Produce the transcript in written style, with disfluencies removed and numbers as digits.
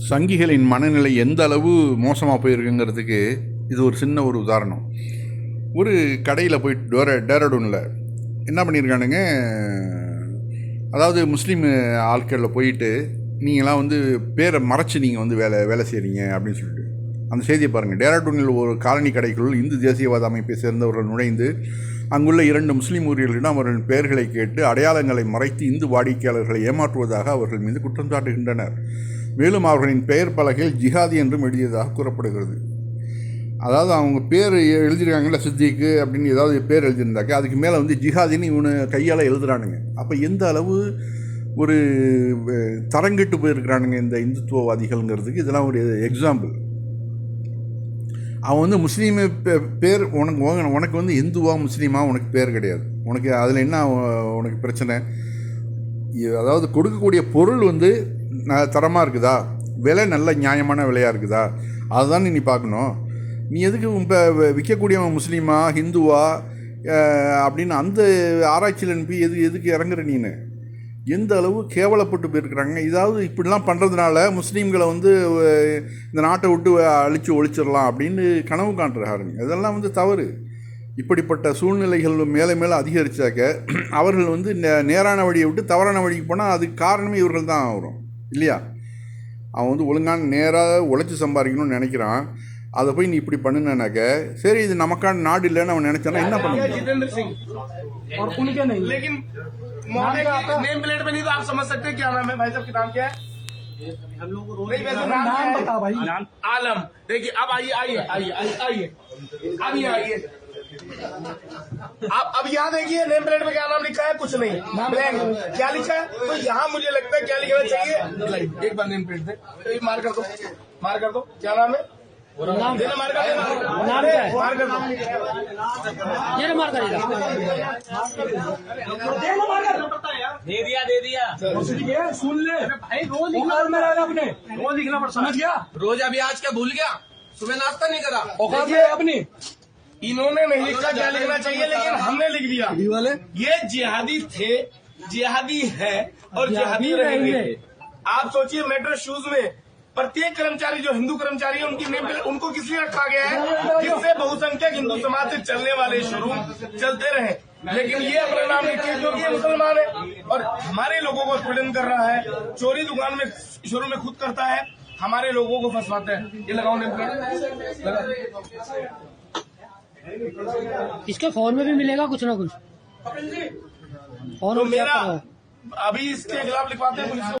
சங்கிகளின் மனநிலை எந்த அளவு மோசமாக போயிருக்குங்கிறதுக்கு இது ஒரு சின்ன ஒரு உதாரணம். ஒரு கடையில் போயிட்டு டேராடூனில் என்ன பண்ணியிருக்கானுங்க, அதாவது முஸ்லீம் ஆட்களில் போயிட்டு நீங்களாம் வந்து பேரை மறைச்சி நீங்கள் வந்து வேலை செய்கிறீங்க அப்படின்னு சொல்லிட்டு அந்த செய்தியை பாருங்கள். டேராடூனில் ஒரு காலனி கடைக்குள் இந்து தேசியவாத அமைப்பை சேர்ந்தவர்கள் நுழைந்து அங்குள்ள 2 முஸ்லீம் ஊழியர்களிடம் அவர்களின் பெயர்களை கேட்டு அடையாளங்களை மறைத்து இந்து வாடிக்கையாளர்களை ஏமாற்றுவதாக அவர்கள் மீது குற்றம் சாட்டுகின்றனர். மேலும் அவர்களின் பெயர் பலகையில் ஜிஹாதி என்றும் எழுதியதாக கூறப்படுகிறது. அதாவது அவங்க பேர் எழுதியிருக்காங்கல்ல, சித்திக்கு அப்படின்னு ஏதாவது பேர் எழுதியிருந்தாக்க அதுக்கு மேலே வந்து ஜிஹாதின்னு இவனு கையால் எழுதுறானுங்க. அப்போ எந்த அளவு ஒரு தரங்கிட்டு போயிருக்கிறானுங்க இந்த இந்துத்துவவாதிகள்ங்கிறதுக்கு இதெல்லாம் ஒரு எக்ஸாம்பிள். அவன் வந்து முஸ்லீம் பேர் உனக்கு வந்து இந்துவா முஸ்லீமா உனக்கு பேர் கிடையாது. உனக்கு அதில் என்ன உனக்கு பிரச்சனை? அதாவது கொடுக்கக்கூடிய பொருள் வந்து தரமாக இருக்குதா, விலை நல்ல நியாயமான விலையாக இருக்குதா, அதுதான் நீ பார்க்கணும். நீ எதுக்கு இப்போ விற்கக்கூடியவன் முஸ்லீமா ஹிந்துவா அப்படின்னு அந்த ஆராய்ச்சியில் அனுப்பி எதுக்கு இறங்குற நீனு? எந்த அளவு கேவலப்பட்டு போயிருக்கிறாங்க. இதாவது இப்படிலாம் பண்ணுறதுனால முஸ்லீம்களை வந்து இந்த நாட்டை விட்டு ஒழிச்சிடலாம் அப்படின்னு கனவு காண்றாங்க. இதெல்லாம் வந்து தவறு. இப்படிப்பட்ட சூழ்நிலைகள் மேலே அதிகரித்தாக்க அவர்கள் வந்து நேரான வழியை விட்டு தவறான வழிக்கு போனால் அதுக்கு காரணமே இவர்கள் தான் வரும் இல்லையா? அவன் வந்து ஒழுங்கான நேராக உழைச்சி சம்பாதிக்கணும்னு நினைக்கிறான். அதை போய் நீ இப்படி பண்ணுனாக்க சரி, இது நமக்கான நாடு இல்லைன்னு அவன் நினைச்சானா என்ன பண்ணுவான்? नेम प्लेट पे नहीं तो आप समझ सकते क्या नाम है भाई साहब? नाम क्या है? नाम बताओ भाई। आलम। देखिए अब आइए अब ये आइए आप अब यहाँ देखिए नेम प्लेट पे क्या नाम लिखा है? कुछ नहीं, ब्लैंक। क्या लिखा है? तो यहाँ मुझे लगता है क्या लिखना चाहिए, एक बार नेम प्लेट दे, मार कर दो क्या नाम है? देना मार कर देना, मार कर दो, ये मार करेगा, दे दिया सुन ले भाई। रोज लिखना अपने, रोज लिखना पड़ता, समझ गया? रोज अभी आज क्या भूल गया? सुबह नाश्ता नहीं करा अपनी? इन्होंने नहीं लिखा क्या लिखना चाहिए, लेकिन हमने लिख दिया। ये जिहादी थे, जिहादी है और जिहादी रहेंगे। आप सोचिए मेट्रो शूज में प्रत्येक कर्मचारी जो हिंदू कर्मचारी है उनकी नेम उनको किस लिए रखा गया है? जिससे बहुसंख्यक हिंदू समाज से चलने वाले शोरूम चलते रहे, लेकिन ये अपना नाम लिखे क्योंकि ये मुसलमान है और हमारे लोगों को उत्पीड़न कर रहा है। चोरी दुकान में शोरूम में खुद करता है, हमारे लोगों को फंसवाता है। ये लगाओ नेम प्लेट। इसके फोन में भी मिलेगा कुछ ना कुछ। तो मेरा अभी इसके खिलाफ लिखवाते हैं पुलिस को।